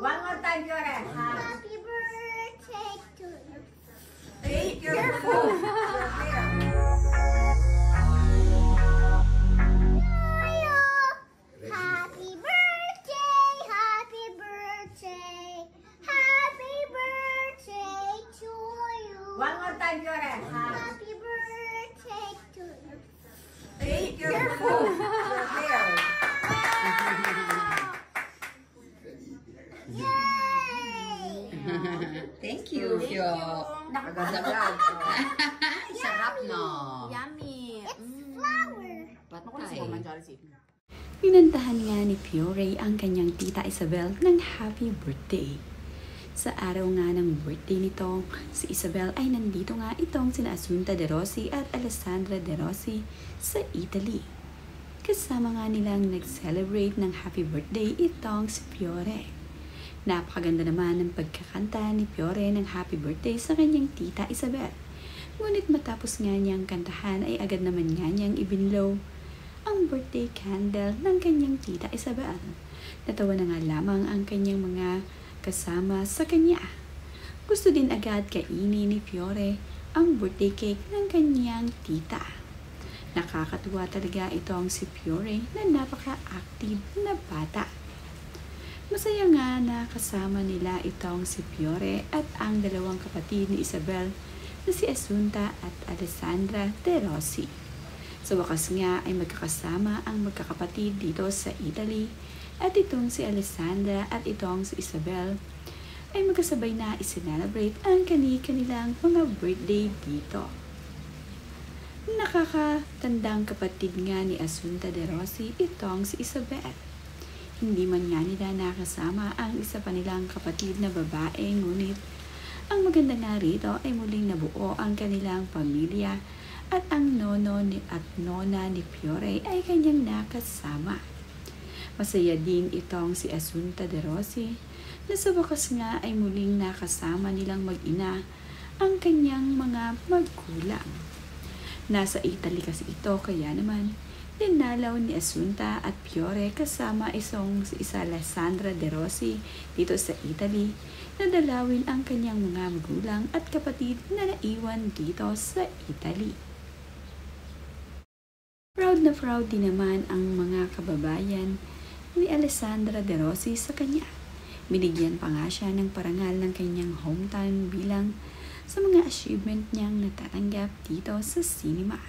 One more time, Fiore. Happy birthday to you. Take your food. Happy birthday, happy birthday, happy birthday to you. One more time, Fiore. Happy birthday to you. Take your food. Thank you, Fio. Sarap, no? Yummy. Flower. Patay. Pinantahan nga ni Fiore ang kanyang tita Isabel ng happy birthday. Sa araw nga ng birthday nito, si Isabel ay nandito nga itong sina Assunta De Rossi at Alessandra De Rossi sa Italy. Kasama nga nilang nag-celebrate ng happy birthday itong si Fiore. Napakaganda naman ng pagkakanta ni Fiore ng happy birthday sa kanyang tita Isabel. Ngunit matapos nga niyang kantahan ay agad naman nga niyang ibinlow ang birthday candle ng kanyang tita Isabel. Natawa na nga lamang ang kanyang mga kasama sa kanya. Gusto din agad kainin ni Fiore ang birthday cake ng kanyang tita. Nakakatuwa talaga itong si Fiore na napaka-active na bata. Masaya nga na kasama nila itong si Fiore at ang dalawang kapatid ni Isabel na si Assunta at Alessandra De Rossi. Sa wakas nga ay magkakasama ang magkakapatid dito sa Italy at itong si Alessandra at itong si Isabel ay magkasabay na isinelebrate ang kanilang mga birthday dito. Nakakatandang kapatid nga ni Assunta De Rossi itong si Isabel. Hindi man nga nila nakasama ang isa pa nilang kapatid na babae, ngunit ang maganda nga rito ay muling nabuo ang kanilang pamilya at ang nono at nona ni Fiore ay kanyang nakasama. Masaya din itong si Assunta De Rossi na sa wakas nga ay muling nakasama nilang mag-ina ang kanyang mga magulang. Nasa Italy kasi ito kaya naman dinalaw ni Assunta at Fiore kasama si Alessandra De Rossi dito sa Italy na dalawin ang kanyang mga magulang at kapatid na naiwan dito sa Italy. Proud na proud din naman ang mga kababayan ni Alessandra De Rossi sa kanya. Binigyan pa nga siya ng parangal ng kanyang hometown bilang sa mga achievement niyang natatanggap dito sa cinema.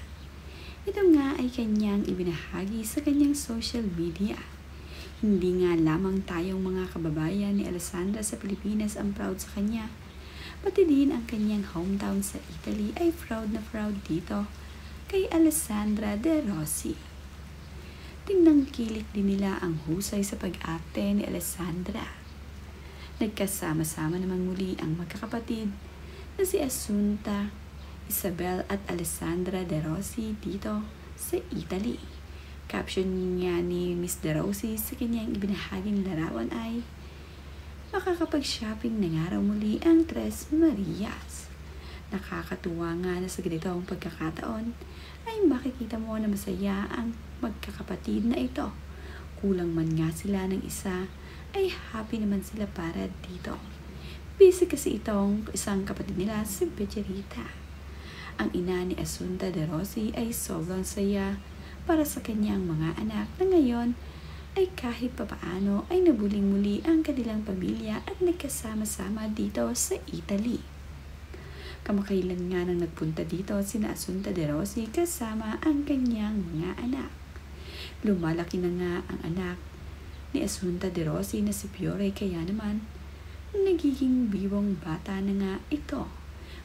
Ito nga ay kanyang ibinahagi sa kanyang social media. Hindi nga lamang tayong mga kababayan ni Alessandra sa Pilipinas ang proud sa kanya, pati din ang kanyang hometown sa Italy ay proud na proud dito kay Alessandra De Rossi. Tingnan kilik din nila ang husay sa pag-arte ni Alessandra. Nagkasama-sama naman muli ang magkakapatid na si Assunta, Isabel at Alessandra De Rossi dito sa Italy. Caption nga ni Miss De Rossi sa kanyang ibinahaging larawan ay, makakapag-shopping na nga raw muli ang Tres Marias. Nakakatuwa nga na sa ganitong pagkakataon ay makikita mo na masaya ang magkakapatid na ito. Kulang man nga sila ng isa ay happy naman sila para dito. Busy kasi itong isang kapatid nila si Becherita. Ang ina ni Assunta De Rossi ay sobrang saya para sa kanyang mga anak na ngayon ay kahit papaano ay nabuling muli ang kanilang pamilya at nagkasama-sama dito sa Italy. Kamakailan nga nang nagpunta dito sina Assunta De Rossi kasama ang kanyang mga anak. Lumalaki na nga ang anak ni Assunta De Rossi na si Fiore kaya naman nagiging biwang bata na nga ito.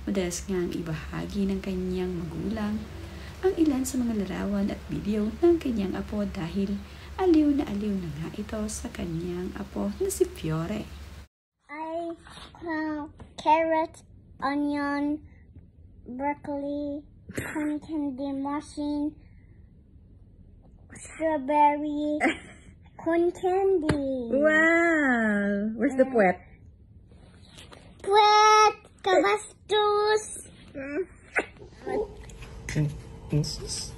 Madalas ngang ibahagi ng kanyang magulang ang ilan sa mga larawan at video ng kanyang apo dahil aliw na nga ito sa kanyang apo na si Fiore. I carrot, onion, broccoli, corn candy machine, strawberry, corn candy. Wow! Where's the puwet? Puwet, kabastos. Pieces?